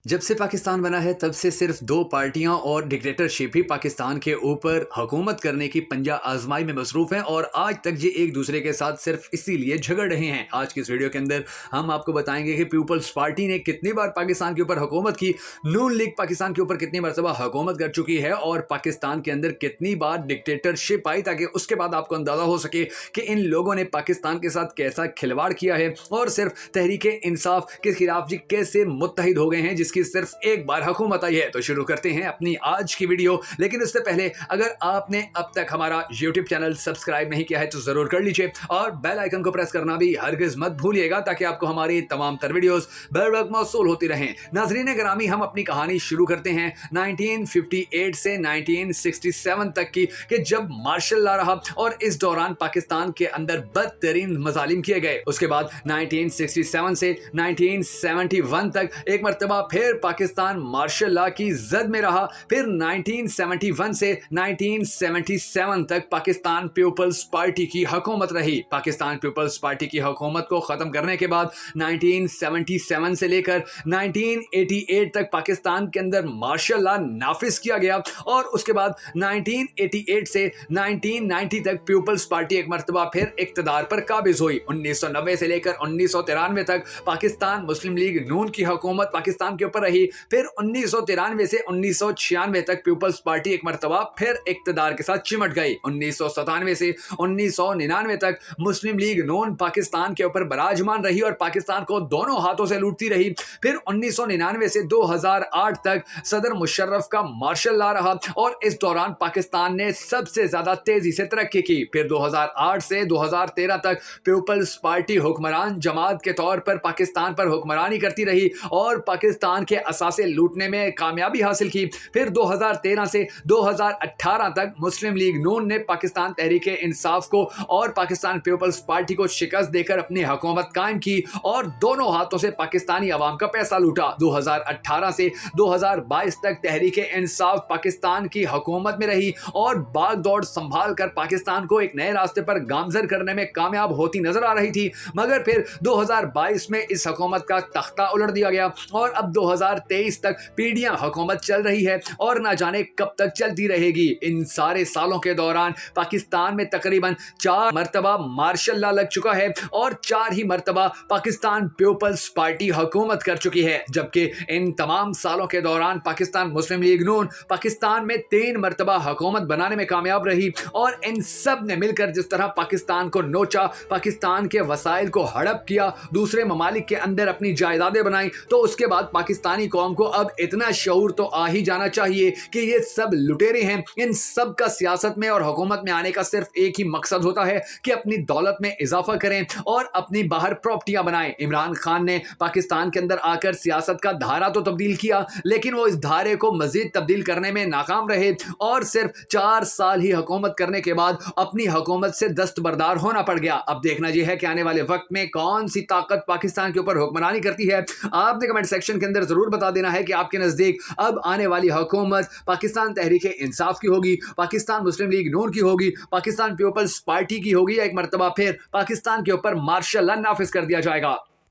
जब से पाकिस्तान बना है तब से सिर्फ दो पार्टियां और डिक्टेटरशिप ही पाकिस्तान के ऊपर हुकूमत करने की पंजा आजमाई में मसरूफ हैं और आज तक ये एक दूसरे के साथ सिर्फ इसीलिए झगड़ रहे हैं। आज की इस वीडियो के अंदर हम आपको बताएंगे कि पीपल्स पार्टी ने कितनी बार पाकिस्तान के ऊपर हुकूमत की, नून लीग पाकिस्तान के ऊपर कितनी मरतबा हुकूमत कर चुकी है और पाकिस्तान के अंदर कितनी बार डिक्टेटरशिप आई, ताकि उसके बाद आपको अंदाजा हो सके कि इन लोगों ने पाकिस्तान के साथ कैसा खिलवाड़ किया है और सिर्फ तहरीक इंसाफ के खिलाफ जी कैसे मुत्तहिद हो गए हैं जिसकी सिर्फ एक बार हुकूमत आई है। तो शुरू करते हैं अपनी आज की वीडियो, लेकिन उससे पहले अगर आपने अब तक हमारा यूट्यूब चैनल सब्सक्राइब नहीं किया है तो जरूर कर लीजिए और बेल आइकन को प्रेस करना भी हरगिज मत भूलिएगा ताकि आपको हमारी तमाम तर वीडियोस बर वक्त मौसूल होती रहें। नाजरीन ग्रामी, हम अपनी कहानी शुरू करते हैं 1958 से 1967 तक की, कि जब मार्शल लॉ रहा और इस दौरान पाकिस्तान के अंदर बदतरीन मजालिम किए गए। उसके बाद 1967 से 1971 तक एक मरतबा फिर पाकिस्तान मार्शल लॉ की जद में रहा। फिर 1971 से 1977 तक पाकिस्तान पीपल्स पार्टी की हुकूमत रही। पाकिस्तान पीपल्स पार्टी की हुकूमत को ख़त्म करने के बाद 1977 से लेकर 1988 तक पाकिस्तान के अंदर मार्शल लॉ नाफिज किया गया और उसके बाद 1988 से 1990 तक पीपल्स पार्टी एक मरतबा फिर इक़्तिदार पर काबिज हुई। 1990 से लेकर 1993 तक पाकिस्तान मुस्लिम लीग नून की हुकूमत पाकिस्तान के ऊपर रही। फिर 1993 से 1996 तक पीपल्स पार्टी एक मरतबा फिर इक़्तिदार के साथ चिमट गई। 1997 से 1999 तक मुस्लिम लीग नून पाकिस्तान के ऊपर बराजमान रही और पाकिस्तान को दोनों हाथों से लूटती रही। फिर 1999 से 2008 तक सदर मुशर्रफ का मार्शल लॉ रहा और इस दौरान पाकिस्तान ने सबसे ज्यादा तेजी से तरक्की की। फिर 2008 से 2013 तक पीपल्स पार्टी हुक्मरान जमात के तौर पर पाकिस्तान पर हुक्मरानी करती रही और पाकिस्तान के असासे लूटने में कामयाबी हासिल की। फिर 2013 से 2018 तक मुस्लिम लीग नून ने पाकिस्तान तहरीक इंसाफ को और पाकिस्तान पीपल्स पार्टी को शिकस्त देकर अपनी हुकूमत कायम की और दोनों हाथों से पाकिस्तानी अवाम का पैसा लूटा। 2018 से 2022 तक तहरीक इंसाफ पाकिस्तान की हुकूमत में रही और बाग दौड़ संभाल कर पाकिस्तान को एक नए रास्ते पर गामजन करने में कामयाब होती नजर आ रही थी। मगर फिर 2022 में इस हुकूमत का तख्ता उलट दिया गया और अब 2023 तक पीढ़ियां हुकूमत चल रही है और ना जाने कब तक चलती रहेगी। इन सारे सालों के दौरान पाकिस्तान में तकरीबन 4 मरतबा मार्शल लॉ लग चुका है और 4 ही मरतबा पाकिस्तान पीपल्स पार्टी हुकूमत कर चुकी है, जबकि इन तमाम सालों के दौरान पाकिस्तान मुस्लिम लीग नून पाकिस्तान में 3 मरतबा हुकूमत बनाने में कामयाब रही और इन सब ने मिलकर जिस तरह पाकिस्तान को नोचा, पाकिस्तान के वसाइल को हड़प किया, दूसरे ममालिक के अंदर अपनी जायदादें बनाई, तो उसके बाद पाकिस्तानी कौम को अब इतना शऊर तो आ ही जाना चाहिए कि ये सब लुटेरे हैं। इन सब का सियासत में और हुकूमत में आने का सिर्फ एक ही मकसद होता है कि अपनी दौलत में इजाफा करें और अपनी बाहर प्रॉपर्टियां बनाएं। इमरान खान ने पाकिस्तान के अंदर आकर सियासत का धारा तो तब्दील किया, लेकिन वो इस धारे को मजीद तब्दील करने में नाकाम रहे और सिर्फ 4 साल ही हुकूमत करने के बाद अपनी हुकूमत से दस्तबरदार होना पड़ गया। अब देखना यह है कि आने वाले वक्त में कौन सी ताकत पाकिस्तान के ऊपर हुक्मरानी करती है। आपने कमेंट सेक्शन के अंदर जरूर बता देना है कि आपके नजदीक अब आने वाली हुकूमत पाकिस्तान तहरीक इंसाफ की होगी, पाकिस्तान मुस्लिम लीग नून की होगी, पाकिस्तान पीपल्स पार्टी की होगी, या एक मरतबा फिर पाकिस्तान के ऊपर मार्शल लॉ नाफिज कर दिया जाएगा।